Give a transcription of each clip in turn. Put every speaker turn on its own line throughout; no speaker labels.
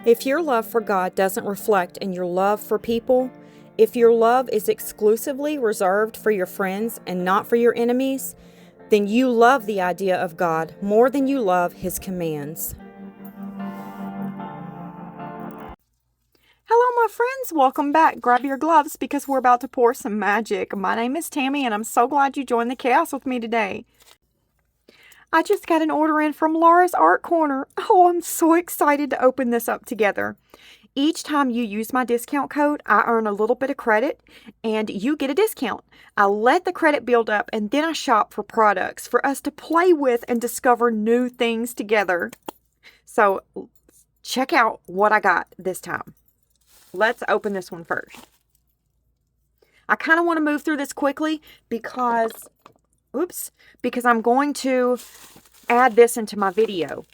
If your love for God doesn't reflect in your love for people, if your love is exclusively reserved for your friends and not for your enemies, then you love the idea of God more than you love His commands. Hello, my friends. Welcome back. Grab your gloves because we're about to pour some magic. My name is Tammy, and I'm so glad you joined the chaos with me today. I just got an order in from Laura's Art Corner. Oh, I'm so excited to open this up together. Each time you use my discount code, I earn a little bit of credit and you get a discount. I let the credit build up and then I shop for products for us to play with and discover new things together. So check out what I got this time. Let's open this one first. I kind of want to move through this quickly because I'm going to add this into my video.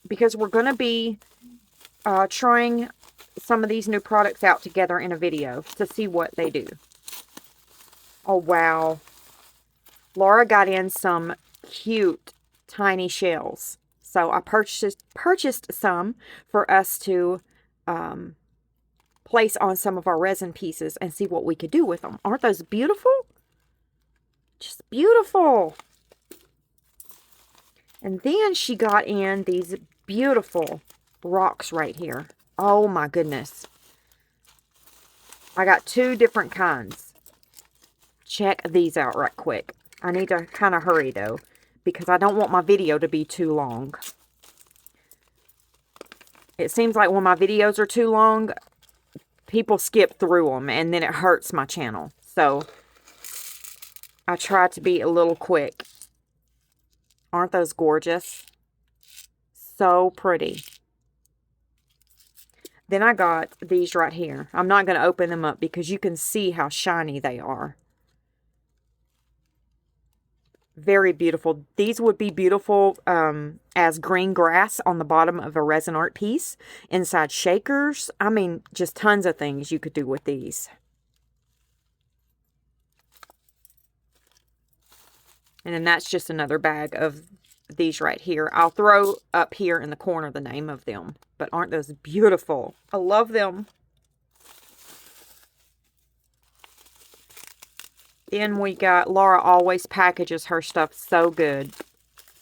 Because we're going to be trying some of these new products out together in a video to see what they do. Oh, wow. Laura got in some cute tiny shells. So I purchased some for us to place on some of our resin pieces and see what we could do with them. Aren't those beautiful? Just beautiful. And then she got in these beautiful rocks right here. Oh my goodness. I got two different kinds. Check these out right quick. I need to kind of hurry though, because I don't want my video to be too long. It seems like when my videos are too long, people skip through them and then it hurts my channel. So I try to be a little quick. Aren't those gorgeous? So pretty. Then I got these right here. I'm not going to open them up because you can see how shiny they are. Very beautiful. These would be beautiful as green grass on the bottom of a resin art piece. Inside shakers. I mean, just tons of things you could do with these. And then that's just another bag of these right here. I'll throw up here in the corner the name of them. But aren't those beautiful? I love them. Then we got, Laura always packages her stuff so good.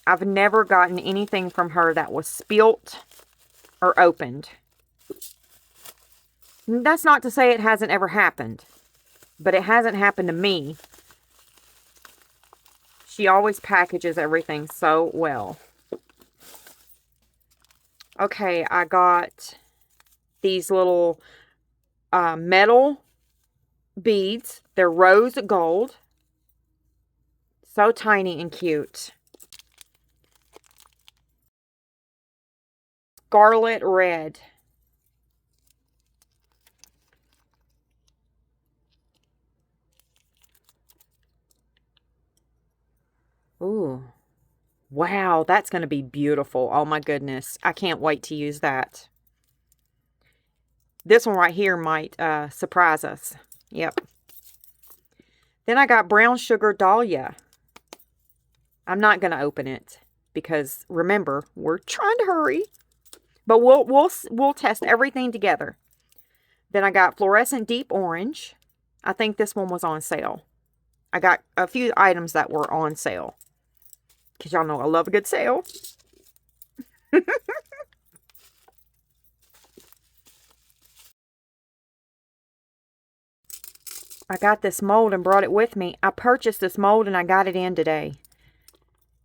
I've never gotten anything from her that was spilt or opened. That's not to say it hasn't ever happened. But it hasn't happened to me. She always packages everything so well. Okay, I got these little metal beads. They're rose gold. So tiny and cute. Scarlet red. Ooh. Wow, that's going to be beautiful. Oh my goodness. I can't wait to use that. This one right here might surprise us. Yep. Then I got brown sugar dahlia. I'm not going to open it because remember, we're trying to hurry. But we'll test everything together. Then I got fluorescent deep orange. I think this one was on sale. I got a few items that were on sale. Because y'all know I love a good sale. I got this mold and brought it with me. I purchased this mold and I got it in today.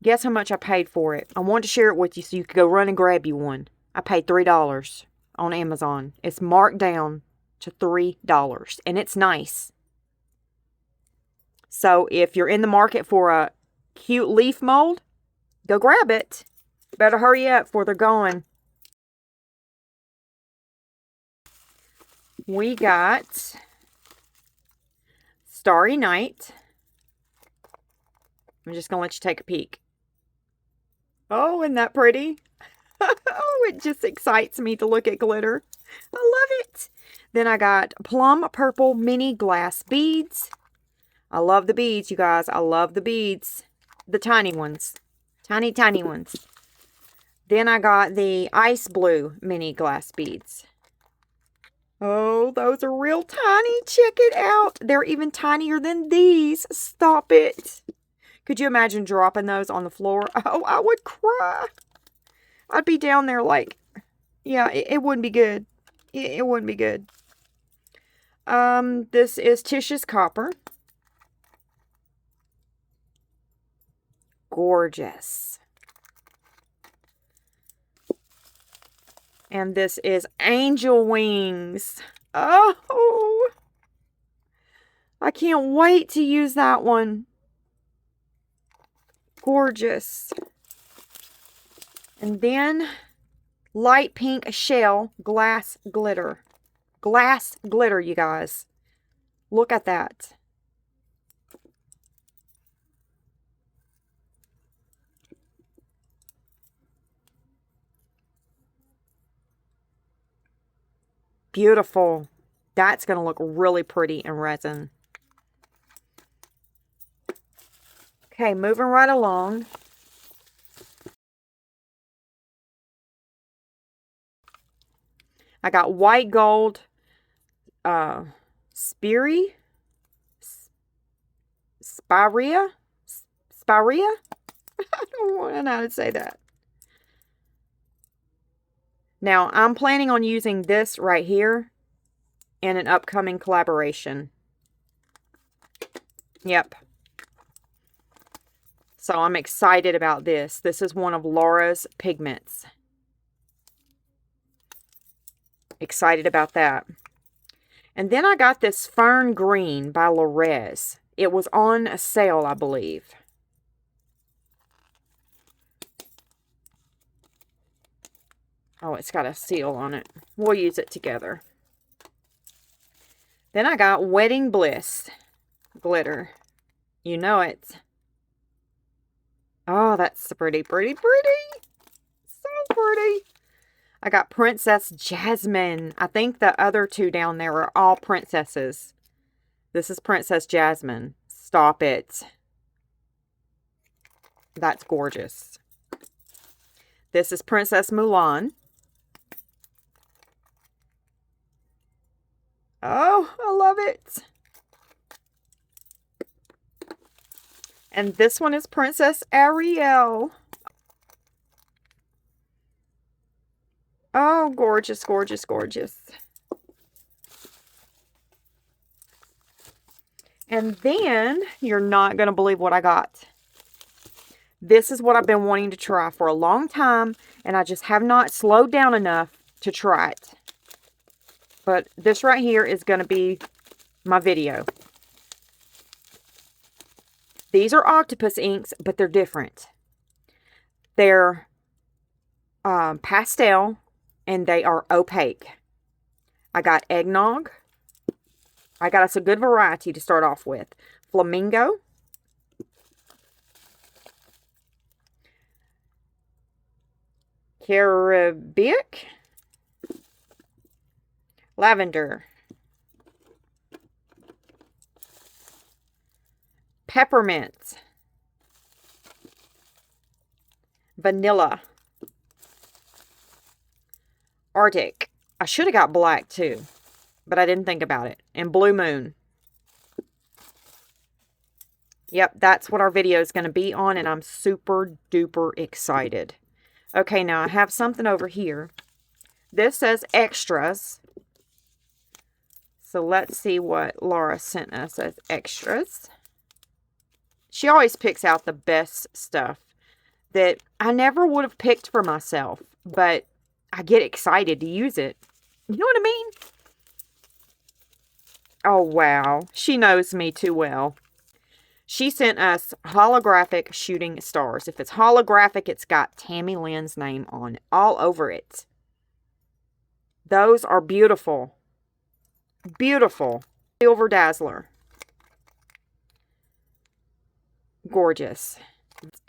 Guess how much I paid for it? I wanted to share it with you so you could go run and grab you one. I paid $3 on Amazon. It's marked down to $3 and it's nice. So if you're in the market for a cute leaf mold, go grab it. Better hurry up before they're gone. We got Starry Night. I'm just going to let you take a peek. Oh, isn't that pretty? Oh, it just excites me to look at glitter. I love it. Then I got plum purple mini glass beads. I love the beads, you guys. I love the beads. The tiny ones. Tiny, tiny ones. Then I got the ice blue mini glass beads. Oh, those are real tiny. Check it out. They're even tinier than these. Stop it. Could you imagine dropping those on the floor? Oh, I would cry. I'd be down there like, yeah, it wouldn't be good. It wouldn't be good. This is Tish's Copper. Gorgeous. And this is Angel Wings. Oh, I can't wait to use that one. Gorgeous. And then light pink shell glass glitter. Glass glitter, you guys. Look at that. Beautiful. That's going to look really pretty in resin. Okay, moving right along. I got white gold spirea. I don't know how to say that. Now, I'm planning on using this right here in an upcoming collaboration. Yep. So I'm excited about this. This is one of Laura's pigments. Excited about that. And then I got this Fern Green by Resin. It was on a sale, I believe. Oh, it's got a seal on it. We'll use it together. Then I got Wedding Bliss glitter. You know it. Oh, that's pretty, pretty, pretty. So pretty. I got Princess Jasmine. I think the other two down there are all princesses. This is Princess Jasmine. Stop it. That's gorgeous. This is Princess Mulan. Oh, I love it. And this one is Princess Ariel. Oh, gorgeous, gorgeous, gorgeous. And then, you're not going to believe what I got. This is what I've been wanting to try for a long time, and I just have not slowed down enough to try it. But this right here is going to be my video. These are octopus inks, but they're different. They're pastel, and they are opaque. I got eggnog. I got us a good variety to start off with. Flamingo. Caribbean. Lavender. Peppermint. Vanilla. Arctic. I should have got black too, but I didn't think about it. And Blue Moon. Yep, that's what our video is going to be on, and I'm super duper excited. Okay, now I have something over here. This says extras. So let's see what Laura sent us as extras. She always picks out the best stuff that I never would have picked for myself, but I get excited to use it. You know what I mean? Oh, wow. She knows me too well. She sent us holographic shooting stars. If it's holographic, it's got Tammy Lynn's name on it, all over it. Those are beautiful. Beautiful. Silver Dazzler. Gorgeous.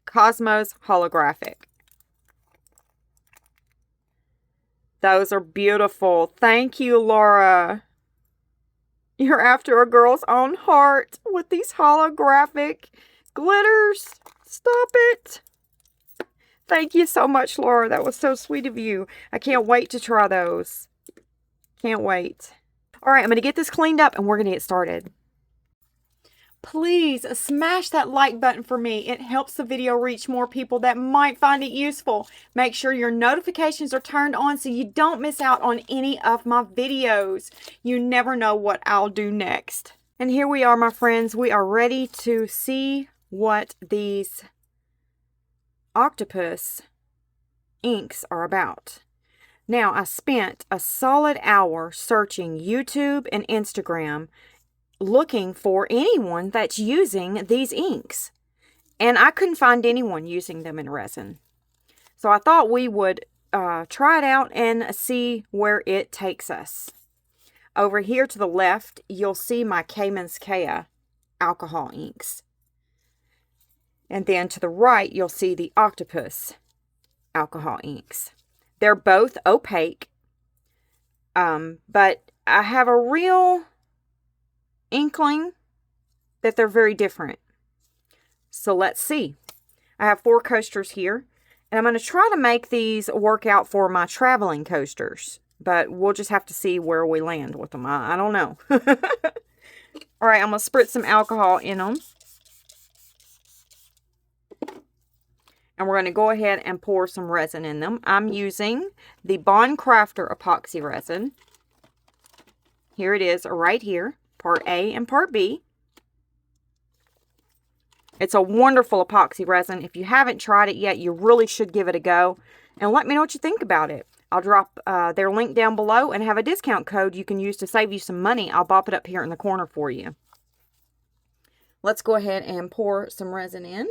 Cosmos holographic. Those are beautiful. Thank you, Laura. You're after a girl's own heart with these holographic glitters. Stop it. Thank you so much, Laura. That was so sweet of you. I can't wait to try those. Can't wait. All right, I'm going to get this cleaned up and we're going to get started. Please smash that like button for me. It helps the video reach more people that might find it useful. Make sure your notifications are turned on so you don't miss out on any of my videos. You never know what I'll do next. And here we are, my friends. We are ready to see what these octopus inks are about. Now, I spent a solid hour searching YouTube and Instagram looking for anyone that's using these inks. And I couldn't find anyone using them in resin. So I thought we would try it out and see where it takes us. Over here to the left, you'll see my Kamenskaya alcohol inks. And then to the right, you'll see the octopus alcohol inks. They're both opaque, but I have a real inkling that they're very different. So let's see. I have 4 coasters here, and I'm going to try to make these work out for my traveling coasters, but we'll just have to see where we land with them. I don't know. All right, I'm going to spritz some alcohol in them. And we're going to go ahead and pour some resin in them. I'm using the Bond Crafter epoxy resin. Here it is right here. Part A and Part B. It's a wonderful epoxy resin. If you haven't tried it yet, you really should give it a go. And let me know what you think about it. I'll drop their link down below and have a discount code you can use to save you some money. I'll bop it up here in the corner for you. Let's go ahead and pour some resin in.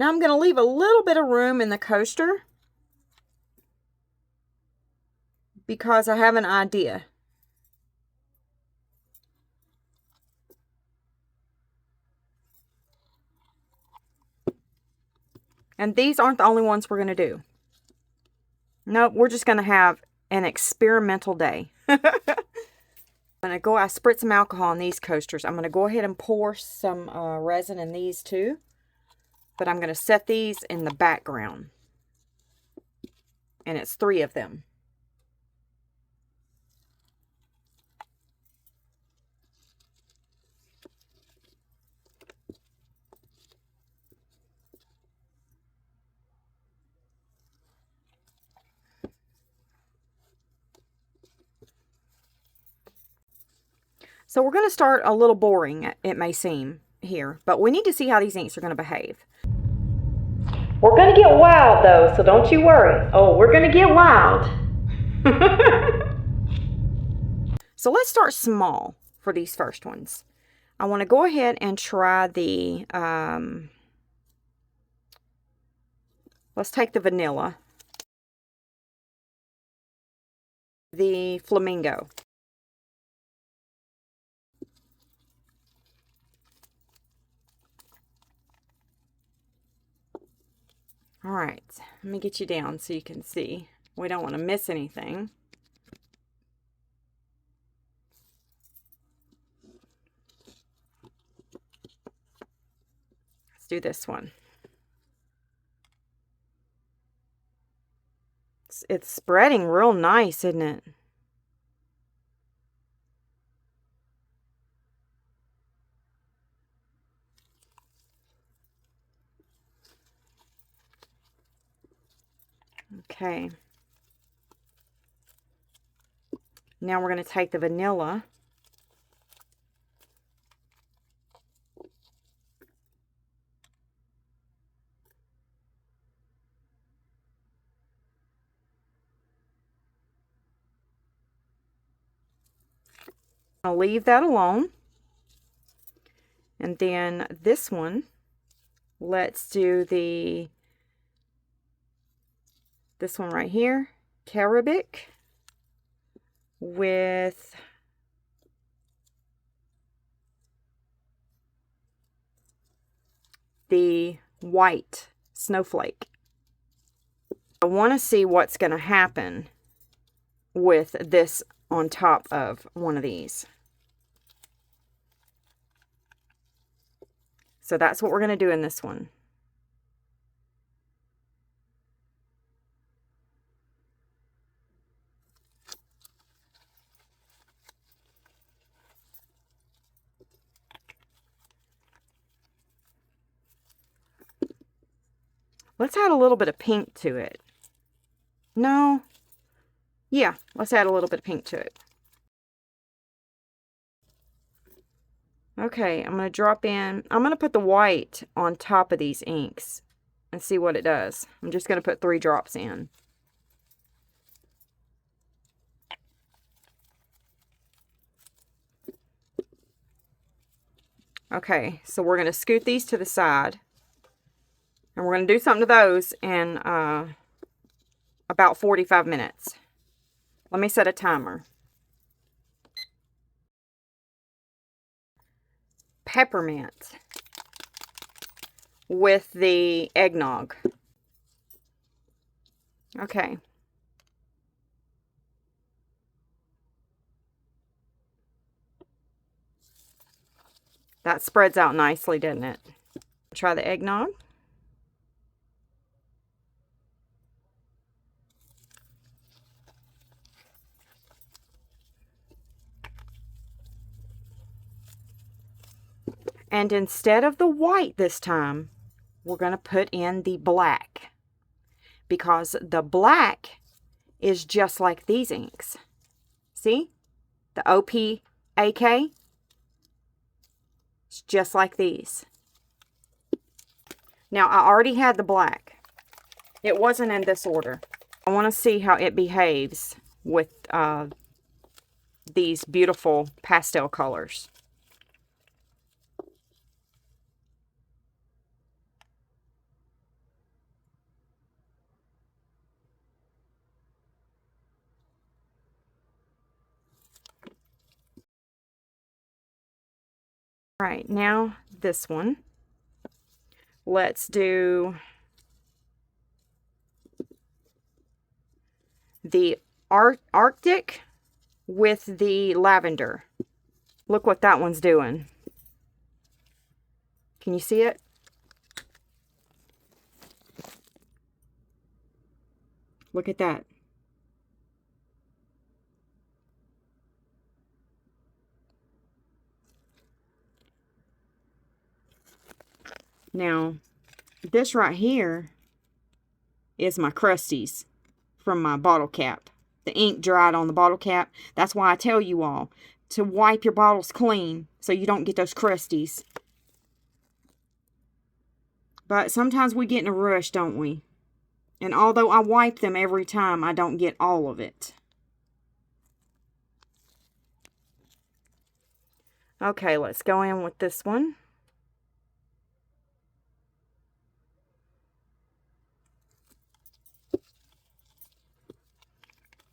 Now I'm going to leave a little bit of room in the coaster because I have an idea. And these aren't the only ones we're going to do. Nope, we're just going to have an experimental day. I spritz some alcohol in these coasters. I'm going to go ahead and pour some resin in these too. But I'm going to set these in the background. And it's 3 of them. So we're going to start a little boring, it may seem, here. But we need to see how these inks are going to behave. We're going to get wild, though, so don't you worry. Oh, we're going to get wild. So let's start small for these first ones. I want to go ahead and try the, let's take the vanilla. The flamingo. All right, let me get you down so you can see. We don't want to miss anything. Let's do this one. It's spreading real nice, isn't it? Okay. Now we're going to take the vanilla. I'll leave that alone. And then this one, let's do this one right here, Caribic, with the white snowflake. I want to see what's going to happen with this on top of one of these. So that's what we're going to do in this one. Let's add a little bit of pink to it. No. Yeah, let's add a little bit of pink to it. Okay, I'm going to drop in. I'm going to put the white on top of these inks and see what it does. I'm just going to put 3 drops in. Okay, so we're going to scoot these to the side. And we're going to do something to those in about 45 minutes. Let me set a timer. Peppermint with the eggnog. Okay. That spreads out nicely, doesn't it? Try the eggnog. And instead of the white this time, we're going to put in the black. Because the black is just like these inks. See? The OPAK. It's just like these. Now, I already had the black. It wasn't in this order. I want to see how it behaves with these beautiful pastel colors. All right, now this one. Let's do the Arctic with the lavender. Look what that one's doing. Can you see it? Look at that. Now, this right here is my crusties from my bottle cap. The ink dried on the bottle cap. That's why I tell you all to wipe your bottles clean so you don't get those crusties. But sometimes we get in a rush, don't we? And although I wipe them every time, I don't get all of it. Okay, let's go in with this one.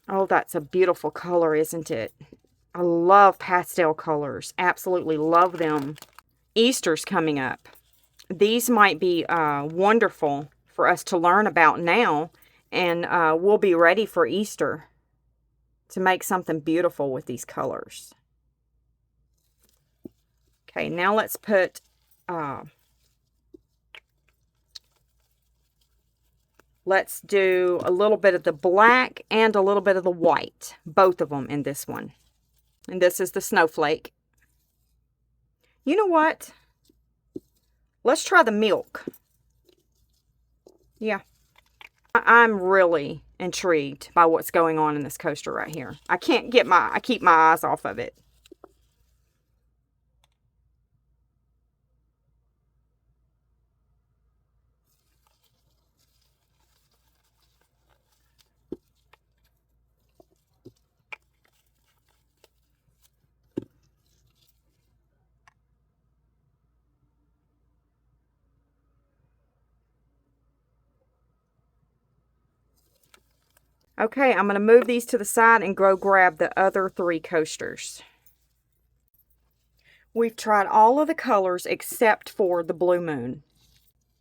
Oh, that's a beautiful color, isn't it? I love pastel colors. Absolutely love them. Easter's coming up. These might be wonderful for us to learn about now, and we'll be ready for Easter to make something beautiful with these colors. Okay, now let's put let's do a little bit of the black and a little bit of the white, both of them in this one. And this is the snowflake. You know what? Let's try the milk. Yeah. I'm really intrigued by what's going on in this coaster right here. I keep my eyes off of it. Okay, I'm going to move these to the side and go grab the other 3 coasters. We've tried all of the colors except for the Blue Moon.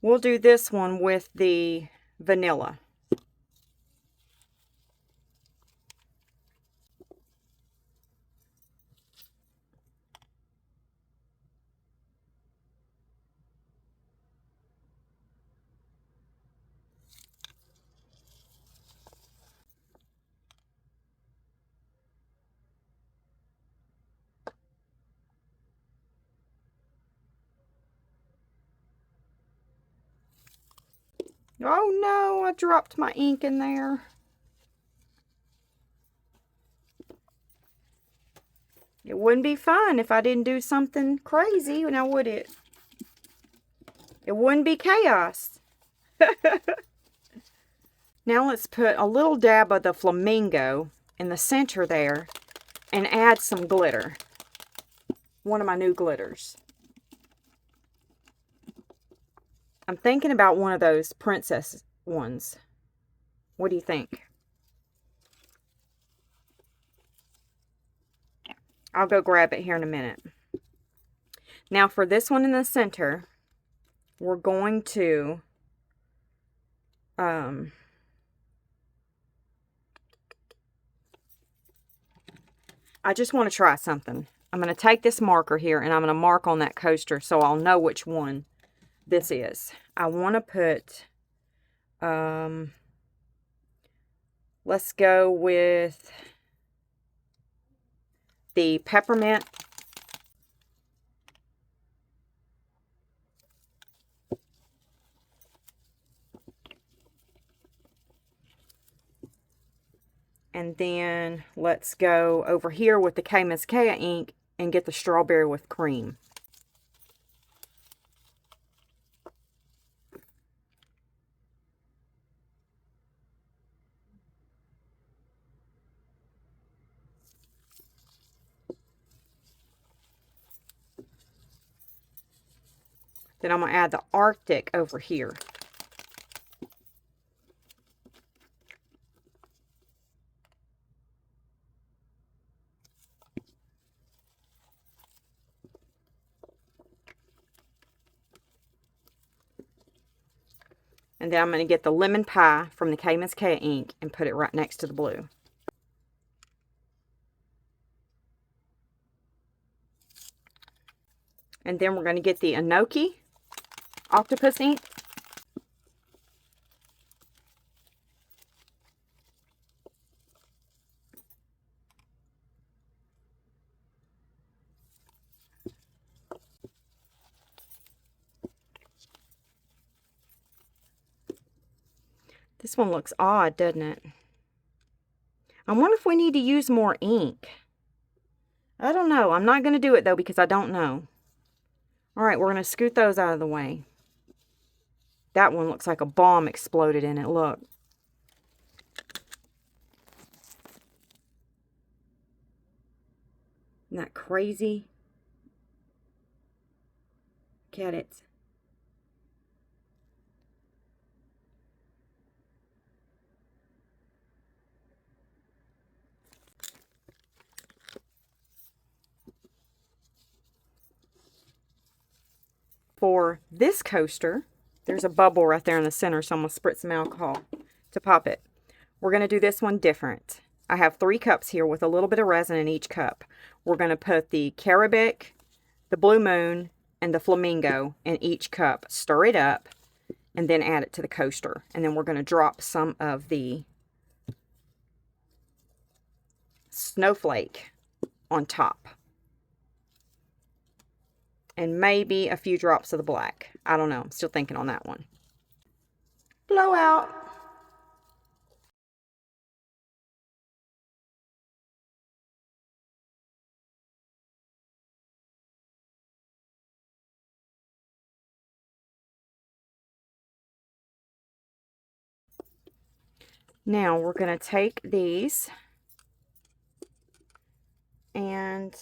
We'll do this one with the vanilla. Oh no, I dropped my ink in there. It wouldn't be fun if I didn't do something crazy, now would it? It wouldn't be chaos. Now let's put a little dab of the flamingo in the center there and add some glitter. One of my new glitters. I'm thinking about one of those princess ones. What do you think? I'll go grab it here in a minute. Now for this one in the center, we're going to I just want to try something. I'm going to take this marker here and I'm going to mark on that coaster so I'll know which one this is. I want to put, let's go with the peppermint. And then let's go over here with the K Mascara ink and get the strawberry with cream. Then I'm going to add the Arctic over here. And then I'm going to get the lemon pie from the K Mascara ink and put it right next to the blue. And then we're going to get the Enoki octopus ink. This one looks odd, doesn't it? I wonder if we need to use more ink. I don't know. I'm not going to do it, though, because I don't know. All right, we're going to scoot those out of the way. That one looks like a bomb exploded in it. Look. Isn't that crazy? Look at it. For this coaster, there's a bubble right there in the center, so I'm going to spritz some alcohol to pop it. We're going to do this one different. I have 3 cups here with a little bit of resin in each cup. We're going to put the Carabic, the Blue Moon, and the Flamingo in each cup. Stir it up, and then add it to the coaster. And then we're going to drop some of the Snowflake on top. And maybe a few drops of the black. I don't know. I'm still thinking on that one. Blow out. Now we're going to take these and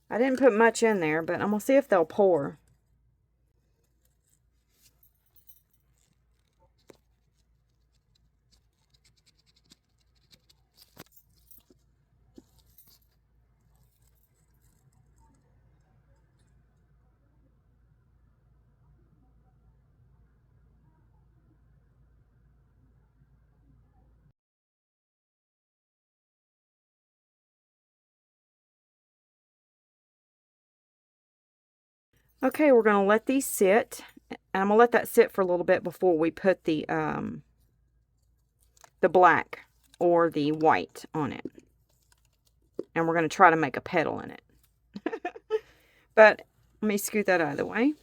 I didn't put much in there, but I'm going to see if they'll pour. Okay, we're going to let these sit. And I'm going to let that sit for a little bit before we put the black or the white on it. And we're going to try to make a petal in it. But let me scoot that out of the way.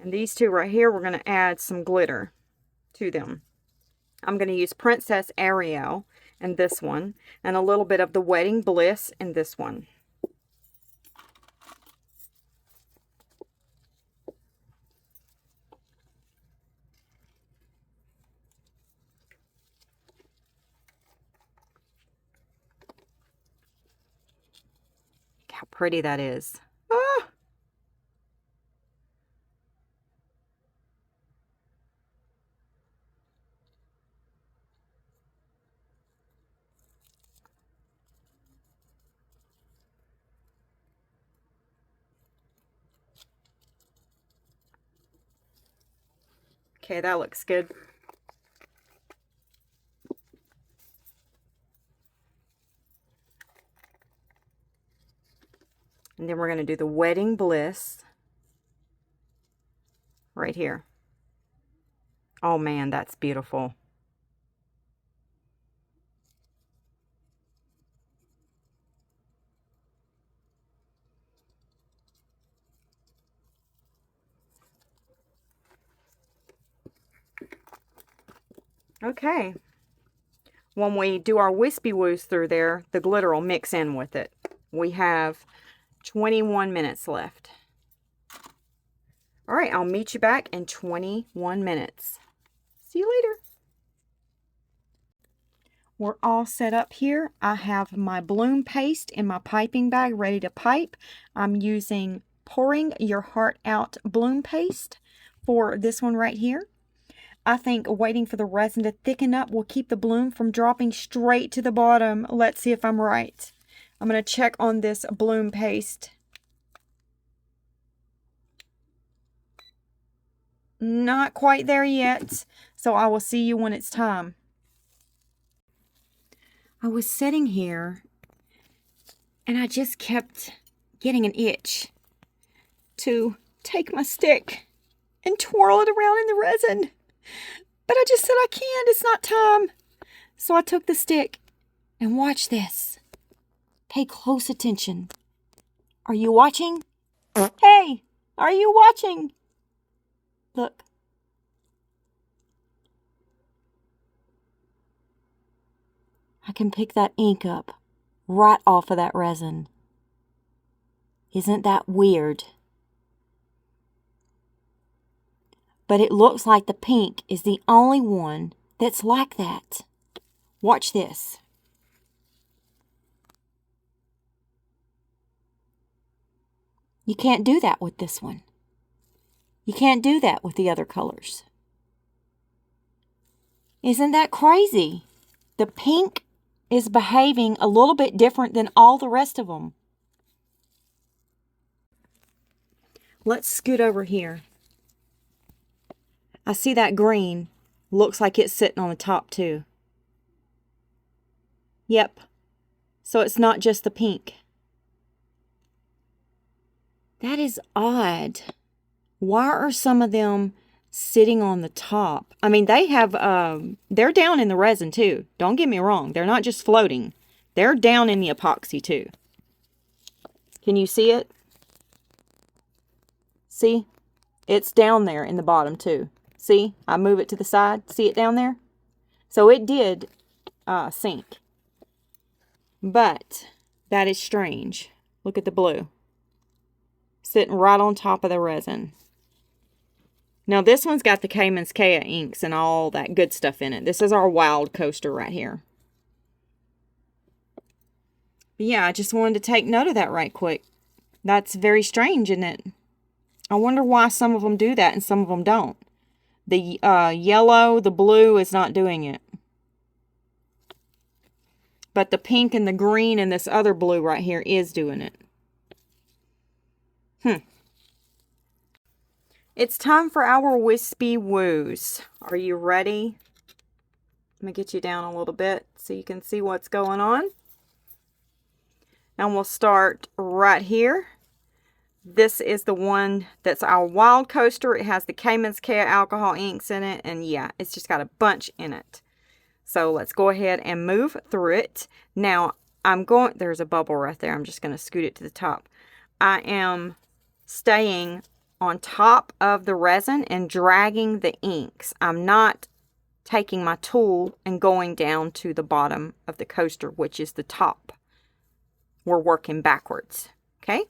And these two right here, we're going to add some glitter to them. I'm going to use Princess Ariel in this one, and a little bit of the Wedding Bliss in this one. Look how pretty that is. Ah! Okay, that looks good. And then we're going to do the Wedding Bliss right here. Oh man, that's beautiful. Okay. When we do our wispy woos through there, the glitter will mix in with it. We have 21 minutes left. All right, I'll meet you back in 21 minutes. See you later. We're all set up here. I have my bloom paste in my piping bag ready to pipe. I'm using Pouring Your Heart Out bloom paste for this one right here. I think waiting for the resin to thicken up will keep the bloom from dropping straight to the bottom. Let's see if I'm right. I'm going to check on this bloom paste. Not quite there yet, so I will see you when it's time. I was sitting here and I just kept getting an itch to take my stick and twirl it around in the resin. But I just said I can't, it's not time. So I took the stick and watch this. Pay close attention. Are you watching? Hey, are you watching? Look. I can pick that ink up right off of that resin. Isn't that weird? But it looks like the pink is the only one that's like that. Watch this. You can't do that with this one. You can't do that with the other colors. Isn't that crazy? The pink is behaving a little bit different than all the rest of them. Let's scoot over here. I see that green. Looks like it's sitting on the top too. Yep. So it's not just the pink. That is odd. Why are some of them sitting on the top? I mean, they have, they're down in the resin too. Don't get me wrong. They're not just floating. They're down in the epoxy too. Can you see it? See? It's down there in the bottom too. See? I move it to the side. See it down there? So it did sink. But that is strange. Look at the blue. Sitting right on top of the resin. Now this one's got the Cayman's Kea inks and all that good stuff in it. This is our wild coaster right here. But yeah, I just wanted to take note of that right quick. That's very strange, isn't it? I wonder why some of them do that and some of them don't. The yellow, the blue is not doing it. But the pink and the green and this other blue right here is doing it. It's time for our wispy woos. Are you ready? Let me get you down a little bit so you can see what's going on. And we'll start right here. This is the one that's our wild coaster. It has the Cayman's Kea alcohol inks in it. And yeah, it's just got a bunch in it. So let's go ahead and move through it. Now, there's a bubble right there. I'm just going to scoot it to the top. I am staying on top of the resin and dragging the inks. I'm not taking my tool and going down to the bottom of the coaster, which is the top. We're working backwards, okay?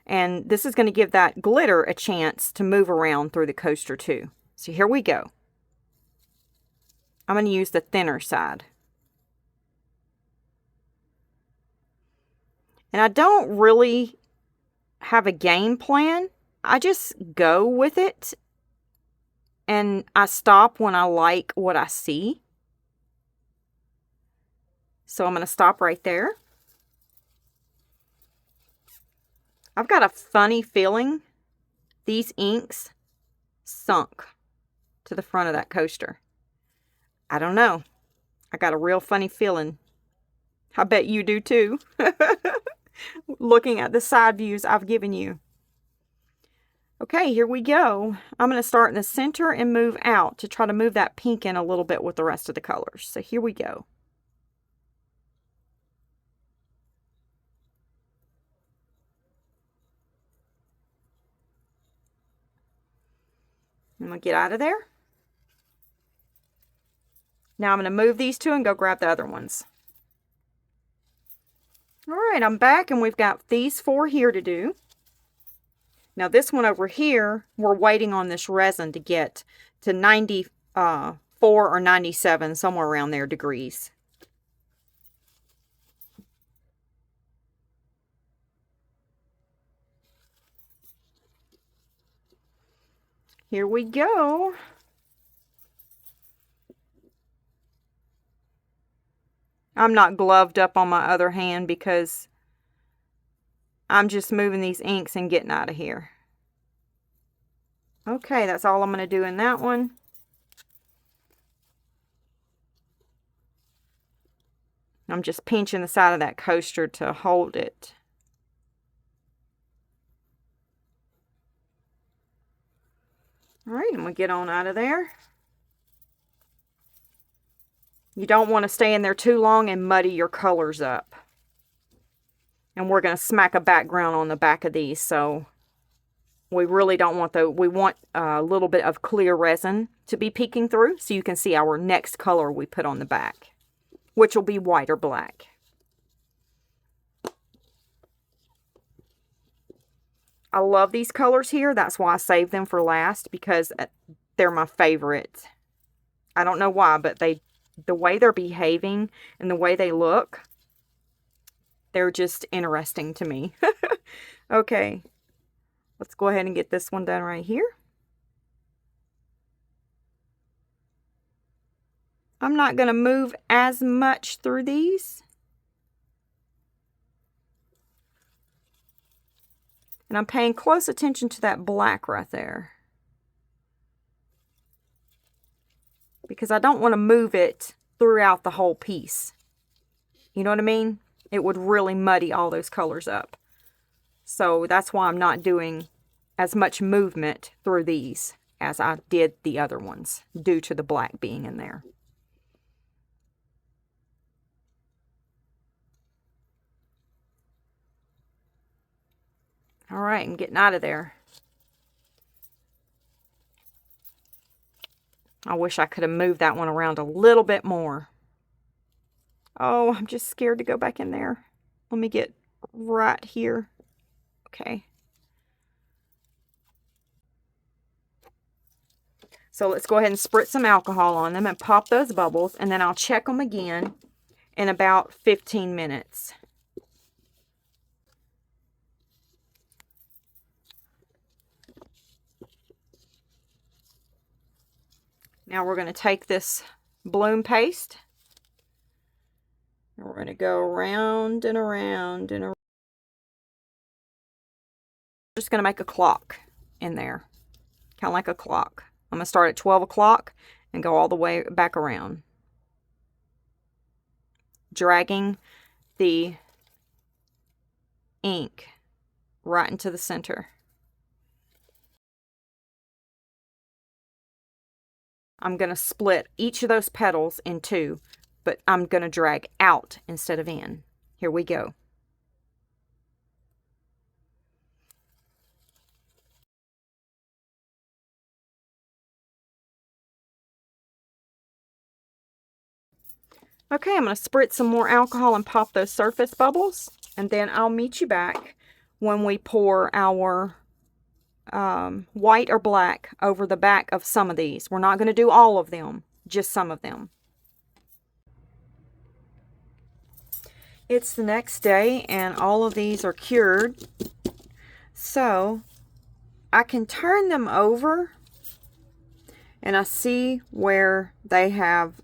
And this is going to give that glitter a chance to move around through the coaster too. So here we go. I'm going to use the thinner side. And I don't really have a game plan. I just go with it. And I stop when I like what I see. So I'm going to stop right there. I've got a funny feeling these inks sunk to the front of that coaster. I don't know. I got a real funny feeling. I bet you do too. Looking at the side views I've given you. Okay, here we go. I'm going to start in the center and move out to try to move that pink in a little bit with the rest of the colors. So here we go. I'm going to get out of there. Now I'm going to move these two and go grab the other ones. All right, I'm back and we've got these 4 here to do. Now this one over here, we're waiting on this resin to get to 94 or 97, somewhere around there degrees. Here we go. I'm not gloved up on my other hand because I'm just moving these inks and getting out of here. Okay, that's all I'm going to do in that one. I'm just pinching the side of that coaster to hold it. All right, I'm going to get on out of there. You don't want to stay in there too long and muddy your colors up. And we're going to smack a background on the back of these, so we really don't want we want a little bit of clear resin to be peeking through so you can see our next color we put on the back, which will be white or black. I love these colors here. That's why I saved them for last, because they're my favorite. I don't know why, but the way they're behaving and the way they look, they're just interesting to me. Okay, let's go ahead and get this one done right here. I'm not going to move as much through these. And I'm paying close attention to that black right there, because I don't want to move it throughout the whole piece. You know what I mean? It would really muddy all those colors up. So that's why I'm not doing as much movement through these as I did the other ones, due to the black being in there. All right, I'm getting out of there. I wish I could have moved that one around a little bit more. Oh, I'm just scared to go back in there. Let me get right here. Okay. So let's go ahead and spritz some alcohol on them and pop those bubbles, and then I'll check them again in about 15 minutes. Now we're going to take this bloom paste, and we're going to go around and around and around. Just going to make a clock in there, kind of like a clock. I'm going to start at 12 o'clock and go all the way back around, dragging the ink right into the center. I'm going to split each of those petals in two, but I'm going to drag out instead of in. Here we go. Okay, I'm going to spritz some more alcohol and pop those surface bubbles. And then I'll meet you back when we pour our white or black over the back of some of these. We're not going to do all of them, just some of them. It's the next day and all of these are cured. So I can turn them over and I see where they have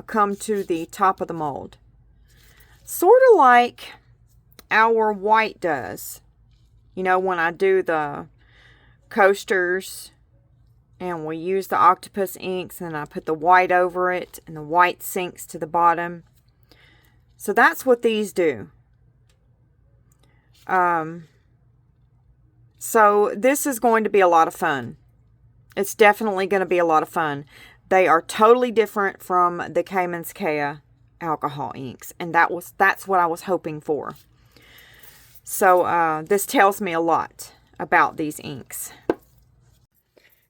come to the top of the mold. Sort of like our white does. You know, when I do the coasters and we use the octopus inks and I put the white over it and the white sinks to the bottom. So that's what these do. So this is going to be a lot of fun. It's definitely going to be a lot of fun. They are totally different from the Cayman's Kea alcohol inks, and that's what I was hoping for. So this tells me a lot about these inks.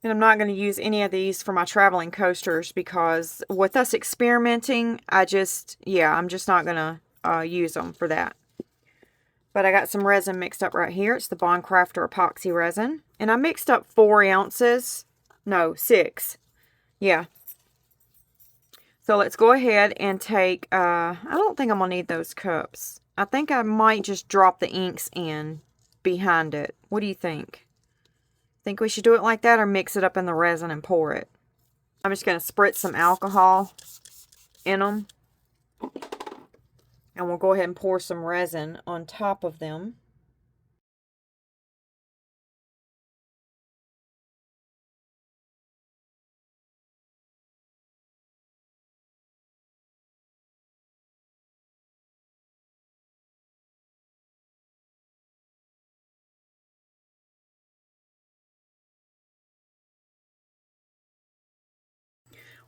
And I'm not going to use any of these for my traveling coasters because with us experimenting, I'm just not going to use them for that. But I got some resin mixed up right here. It's the Bond Crafter epoxy resin. And I mixed up 4 ounces. No, 6. Yeah. So let's go ahead and take, I don't think I'm going to need those cups. I think I might just drop the inks in behind it. What do you think? Think we should do it like that or mix it up in the resin and pour it? I'm just going to spritz some alcohol in them. And we'll go ahead and pour some resin on top of them.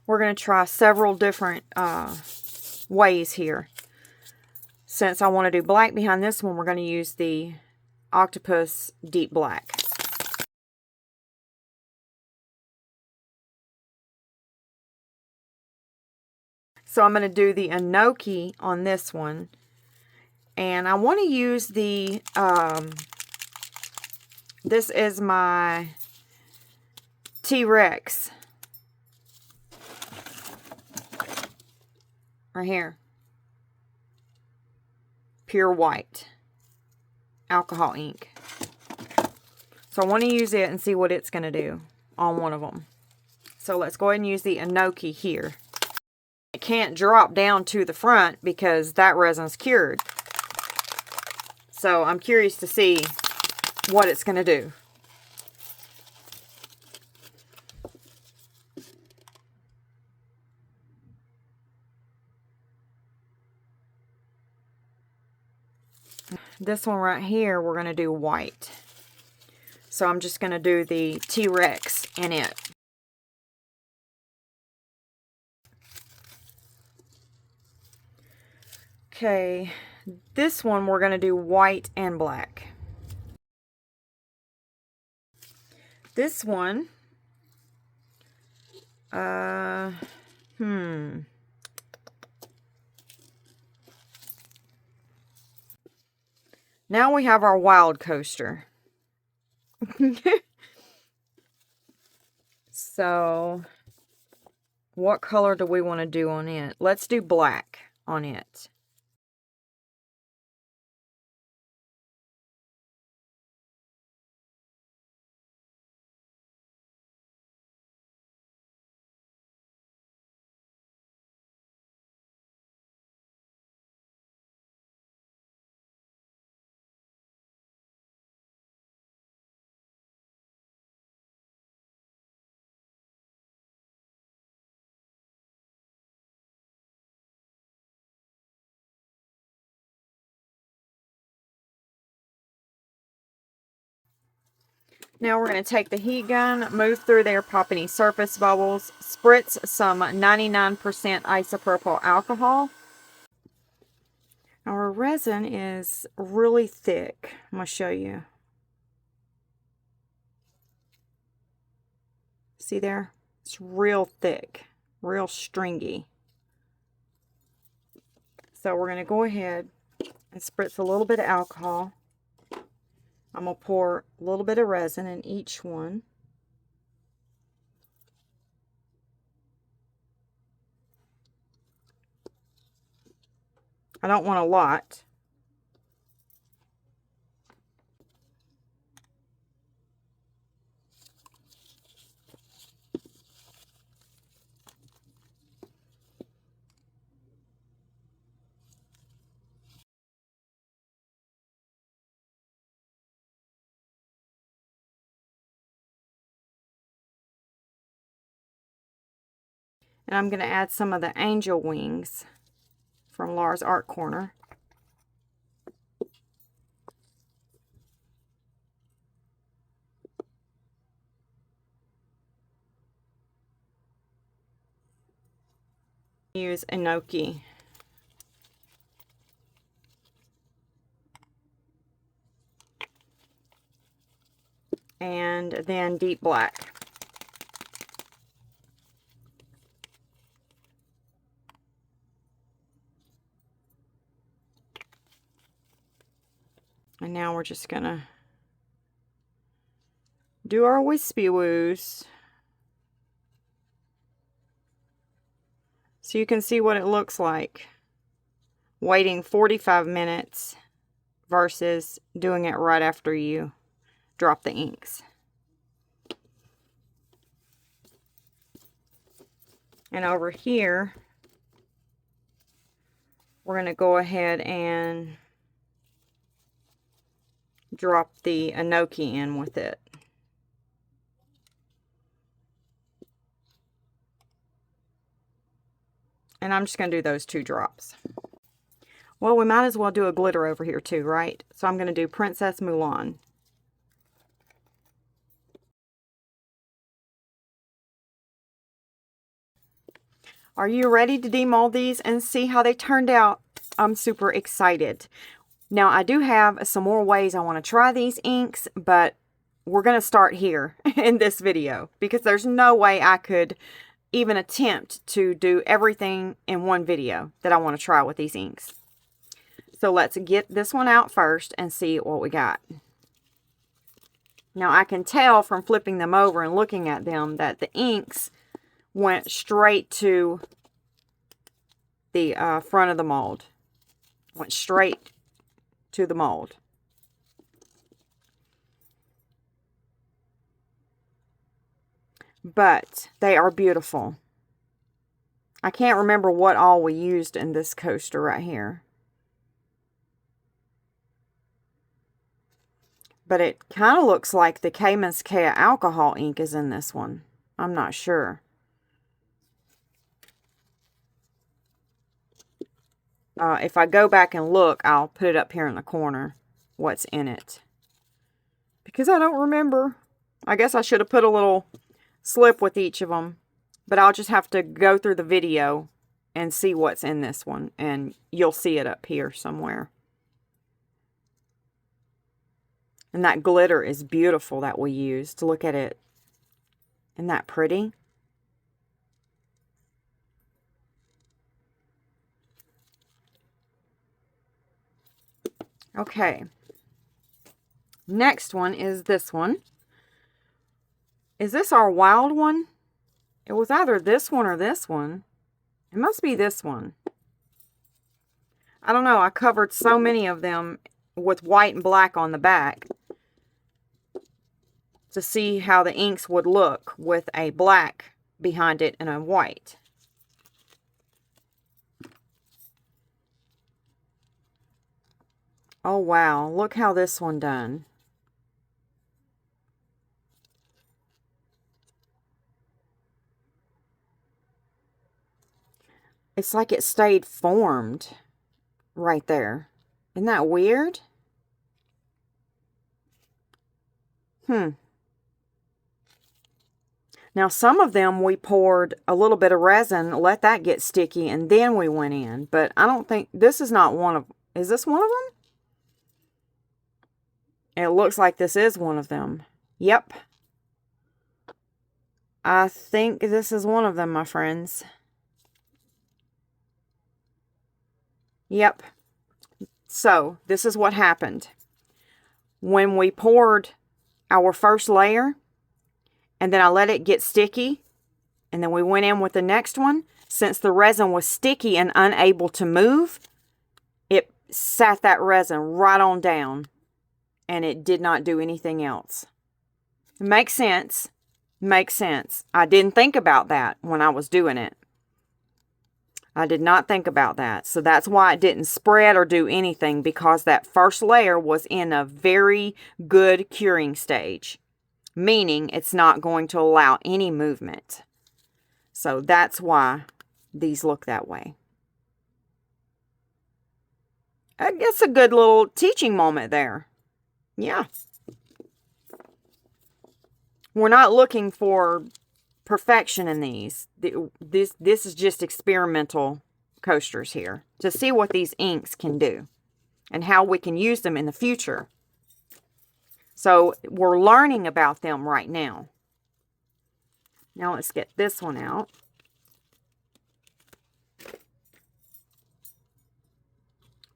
We're going to try several different ways here. Since I want to do black behind this one, we're going to use the Octopus Deep Black. So I'm going to do the enoki on this one. And I want to use the, this is my T-Rex. Right here. Pure white alcohol ink. So I want to use it and see what it's going to do on one of them. So let's go ahead and use the enoki here. It can't drop down to the front because that resin's cured. So I'm curious to see what it's going to do. This one right here, we're going to do white. So I'm just going to do the T-Rex in it. Okay, this one we're going to do white and black. This one, Now we have our wild coaster. So, what color do we want to do on it? Let's do black on it. Now we're going to take the heat gun, move through there, pop any surface bubbles, spritz some 99% isopropyl alcohol. Our resin is really thick. I'm going to show you. See there? It's real thick, real stringy. So we're going to go ahead and spritz a little bit of alcohol. I'm going to pour a little bit of resin in each one. I don't want a lot. And I'm going to add some of the angel wings from Laura's Art Corner. Use enoki. And then deep black. And now we're just gonna do our wispy woos. So you can see what it looks like. Waiting 45 minutes versus doing it right after you drop the inks. And over here, we're going to go ahead and drop the enoki in with it. And I'm just going to do those 2 drops. Well, we might as well do a glitter over here too, right? So I'm going to do Princess Mulan. Are you ready to demold these and see how they turned out? I'm super excited. Now, I do have some more ways I want to try these inks, but we're going to start here in this video because there's no way I could even attempt to do everything in one video that I want to try with these inks. So let's get this one out first and see what we got. Now, I can tell from flipping them over and looking at them that the inks went straight to the front of the mold. Went straight to the mold. But they are beautiful. I can't remember what all we used in this coaster right here. But it kind of looks like the Cayman's Kea alcohol ink is in this one. I'm not sure. If I go back and look, I'll put it up here in the corner, what's in it. Because I don't remember. I guess I should have put a little slip with each of them. But I'll just have to go through the video and see what's in this one. And you'll see it up here somewhere. And that glitter is beautiful that we used. Look at it. Isn't that pretty? Okay. Next one is this one. Is this our wild one? It was either this one or this one. It must be this one. I don't know. I covered so many of them with white and black on the back to see how the inks would look with a black behind it and a white. Oh wow, look how this one done. It's like it stayed formed right there. Isn't that weird? Now, some of them we poured a little bit of resin, let that get sticky, and then we went in. But I don't think, this is not one of, is this one of them? It looks like this is one of them. Yep. I think this is one of them, my friends. Yep. So, this is what happened. When we poured our first layer, and then I let it get sticky, and then we went in with the next one, since the resin was sticky and unable to move, it sat that resin right on down, and it did not do anything else. Makes sense. Makes sense. I didn't think about that when I was doing it. I did not think about that. So that's why it didn't spread or do anything, because that first layer was in a very good curing stage, meaning it's not going to allow any movement. So that's why these look that way. I guess a good little teaching moment there. Yeah. We're not looking for perfection in these. This is just experimental coasters here to see what these inks can do and how we can use them in the future. So we're learning about them right now. Now let's get this one out.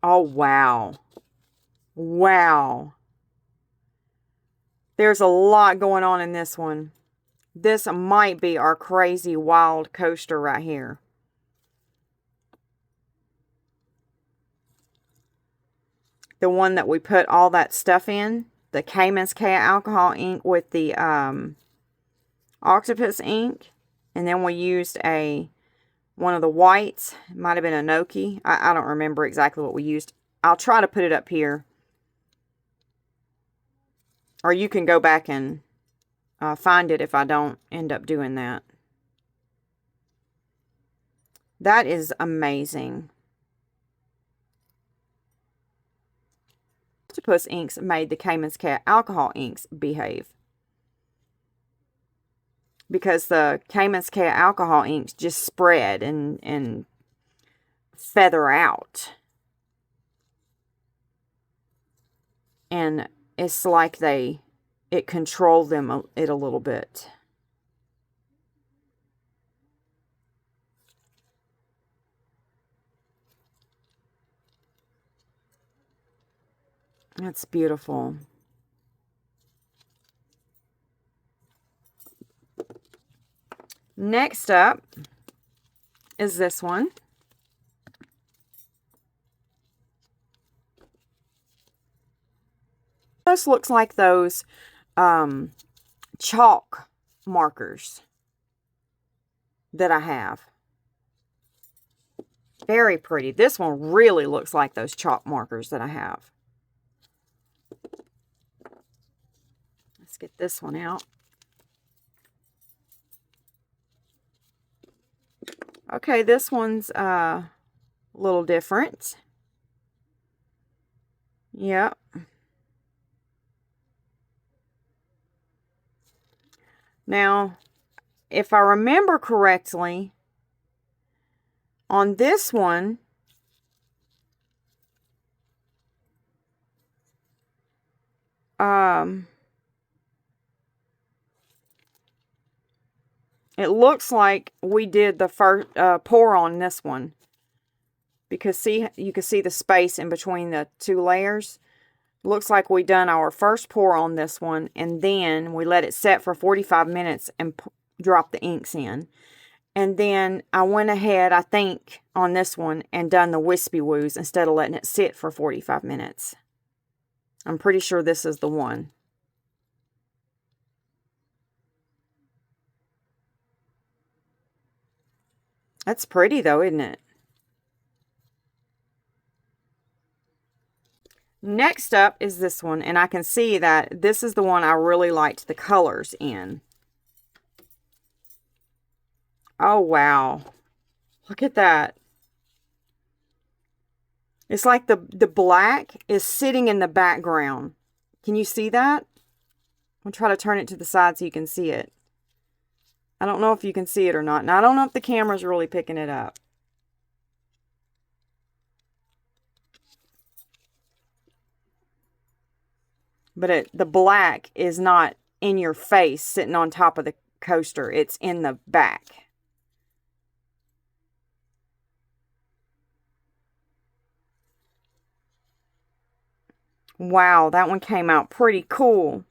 Oh, wow. Wow. There's a lot going on in this one. This might be our crazy wild coaster right here. The one that we put all that stuff in. The Cayman's K alcohol ink with the octopus ink. And then we used one of the whites. It might have been a Noki. I don't remember exactly what we used. I'll try to put it up here. Or you can go back and find it if I don't end up doing that. That is amazing. Octopus inks made the Cayman's Cat alcohol inks behave. Because the Cayman's Cat alcohol inks just spread and feather out. And it's like it controlled them a little bit. That's beautiful. Next up is this one. This looks like those chalk markers that I have. Very pretty. This one really looks like those chalk markers that I have. Let's get this one out. Okay, this one's a little different. Yep. Now, if I remember correctly, on this one, it looks like we did the first pour on this one. Because see, you can see the space in between the two layers. Looks like we done our first pour on this one, and then we let it set for 45 minutes and drop the inks in. And then I went ahead, I think, on this one and done the wispy woos instead of letting it sit for 45 minutes. I'm pretty sure this is the one. That's pretty though, isn't it? Next up is this one, and I can see that this is the one I really liked the colors in. Oh, wow. Look at that. It's like the black is sitting in the background. Can you see that? I'll try to turn it to the side so you can see it. I don't know if you can see it or not. And I don't know if the camera's really picking it up. But the black is not in your face sitting on top of the coaster. It's in the back. Wow, that one came out pretty cool.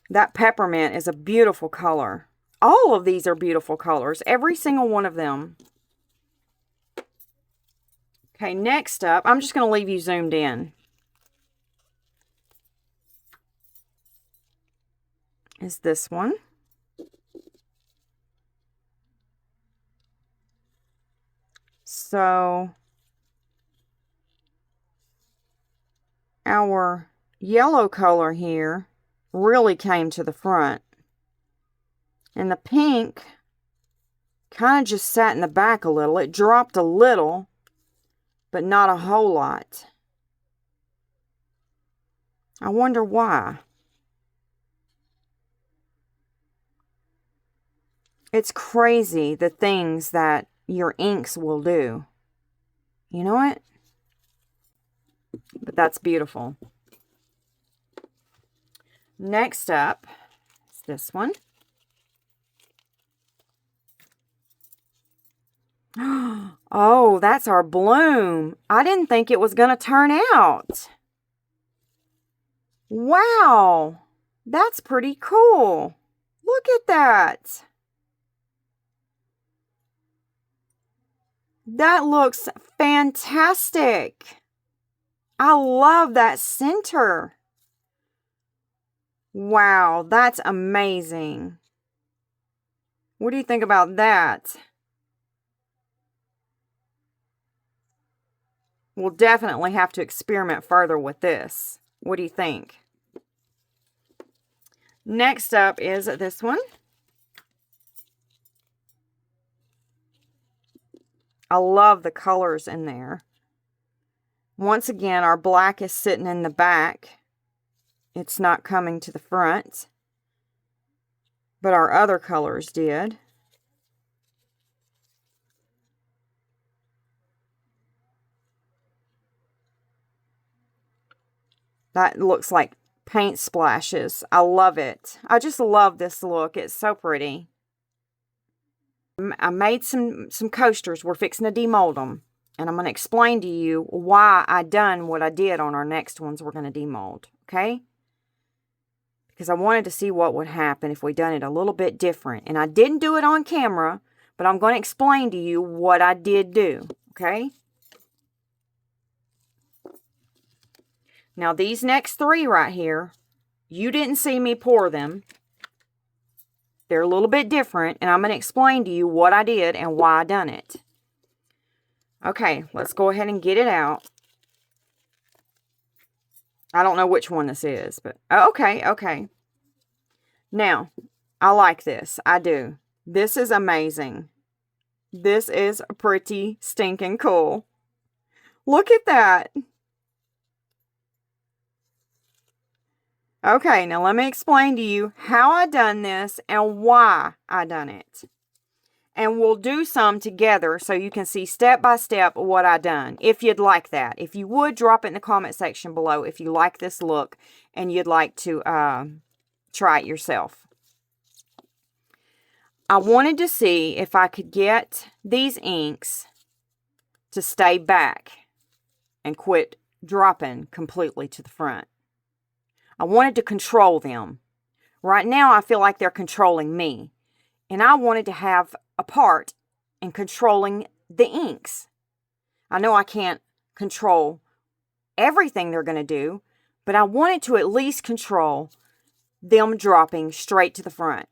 That peppermint is a beautiful color. All of these are beautiful colors. Every single one of them. Okay, next up, I'm just going to leave you zoomed in. Is this one. So, our yellow color here really came to the front. And the pink kind of just sat in the back a little. It dropped a little, but not a whole lot. I wonder why. It's crazy the things that your inks will do. You know what? But that's beautiful. Next up is this one. Oh, that's our bloom. I didn't think it was going to turn out. Wow, that's pretty cool. Look at that. That looks fantastic. I love that center. Wow, that's amazing. What do you think about that? We'll definitely have to experiment further with this. What do you think? Next up is this one. I love the colors in there. Once again, our black is sitting in the back. It's not coming to the front. But our other colors did. That looks like paint splashes. I love it. I just love this look. It's so pretty. I made some coasters. We're fixing to demold them. And I'm going to explain to you why I done what I did on our next ones we're going to demold. Okay? Because I wanted to see what would happen if we done it a little bit different. And I didn't do it on camera, but I'm going to explain to you what I did do. Okay? Now these next three right here, you didn't see me pour them. They're a little bit different, and I'm going to explain to you what I did and why I done it. Okay, let's go ahead and get it out. I don't know which one this is, but okay. Now, I like this. I do. This is amazing. This is pretty stinking cool. Look at that. Okay, now let me explain to you how I done this and why I done it. And we'll do some together so you can see step by step what I done, if you'd like that. If you would, drop it in the comment section below if you like this look and you'd like to try it yourself. I wanted to see if I could get these inks to stay back and quit dropping completely to the front. I wanted to control them. Right now, I feel like they're controlling me. And I wanted to have a part in controlling the inks. I know I can't control everything they're going to do, but I wanted to at least control them dropping straight to the front.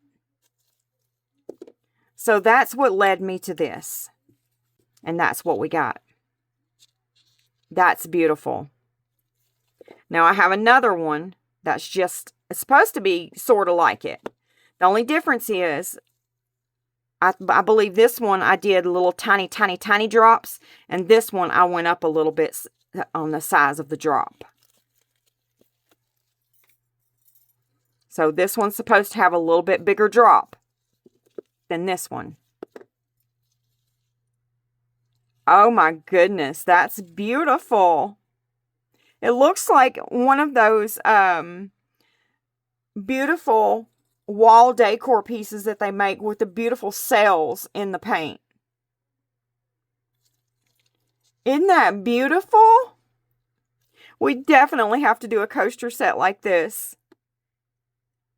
So that's what led me to this. And that's what we got. That's beautiful. Now I have another one that's just, it's supposed to be sort of like it. The only difference is, I believe this one I did little tiny drops. And this one I went up a little bit on the size of the drop. So this one's supposed to have a little bit bigger drop than this one. Oh my goodness, that's beautiful. It looks like one of those beautiful wall decor pieces that they make with the beautiful cells in the paint. Isn't that beautiful? We definitely have to do a coaster set like this.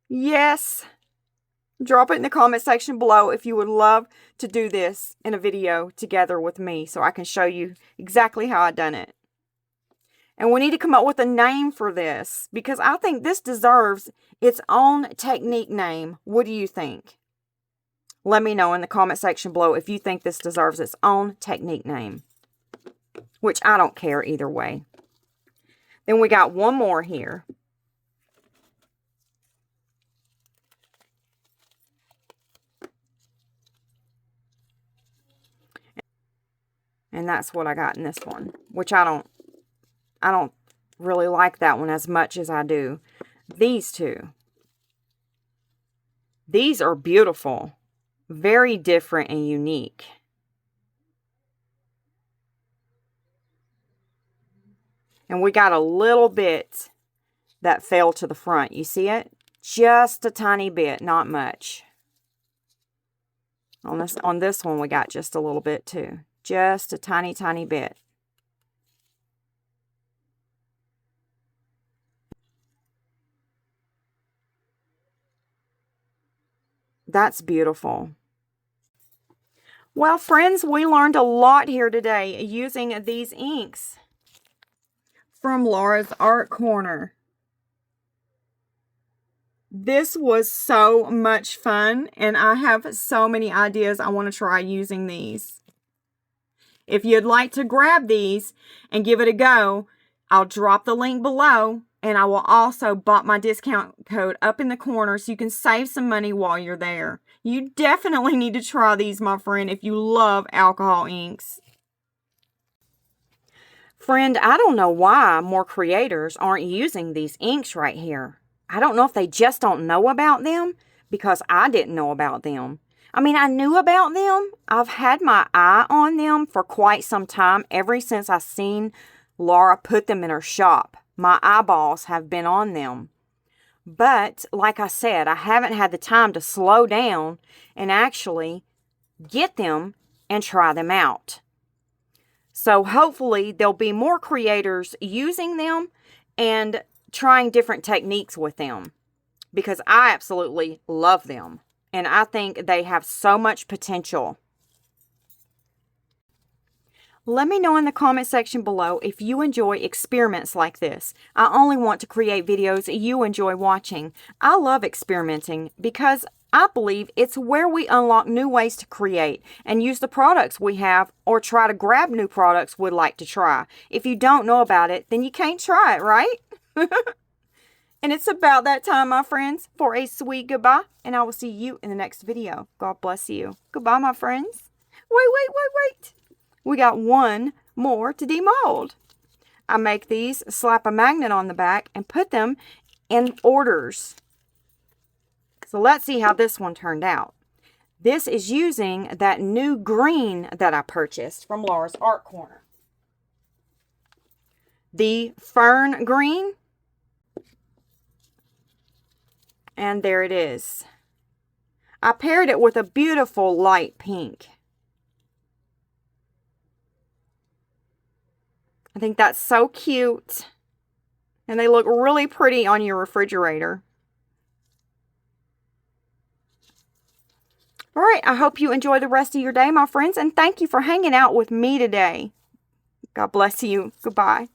Yes. Drop it in the comment section below if you would love to do this in a video together with me so I can show you exactly how I done it. And we need to come up with a name for this because I think this deserves its own technique name. What do you think? Let me know in the comment section below if you think this deserves its own technique name, which I don't care either way. Then we got one more here. And that's what I got in this one, which I don't really like that one as much as I do these two. These are beautiful, very different and unique. And we got a little bit that fell to the front. You see it? Just a tiny bit, not much. On this one, we got just a little bit too. Just a tiny, tiny bit. That's beautiful. Well, friends, we learned a lot here today using these inks from Laura's Art Corner. This was so much fun, and I have so many ideas I want to try using these. If you'd like to grab these and give it a go, I'll drop the link below, and I will also put my discount code up in the corner so you can save some money while you're there. You definitely need to try these, my friend, if you love alcohol inks. Friend, I don't know why more creators aren't using these inks right here. I don't know if they just don't know about them, because I didn't know about them. I mean, I knew about them. I've had my eye on them for quite some time, ever since I seen Laura put them in her shop. My eyeballs have been on them. But, like I said, I haven't had the time to slow down and actually get them and try them out. So, hopefully, there'll be more creators using them and trying different techniques with them, because I absolutely love them. And I think they have so much potential. Let me know in the comment section below if you enjoy experiments like this. I only want to create videos you enjoy watching. I love experimenting because I believe it's where we unlock new ways to create and use the products we have, or try to grab new products we'd like to try. If you don't know about it, then you can't try it, right? And it's about that time, my friends, for a sweet goodbye, and I will see you in the next video. God bless you. Goodbye, my friends. Wait. We got one more to demold. I make these, slap a magnet on the back, and put them in orders. So let's see how this one turned out. This is using that new green that I purchased from Laura's Art Corner. The fern green. And there it is. I paired it with a beautiful light pink. I think that's so cute. And they look really pretty on your refrigerator. All right, I hope you enjoy the rest of your day, my friends. And thank you for hanging out with me today. God bless you. Goodbye.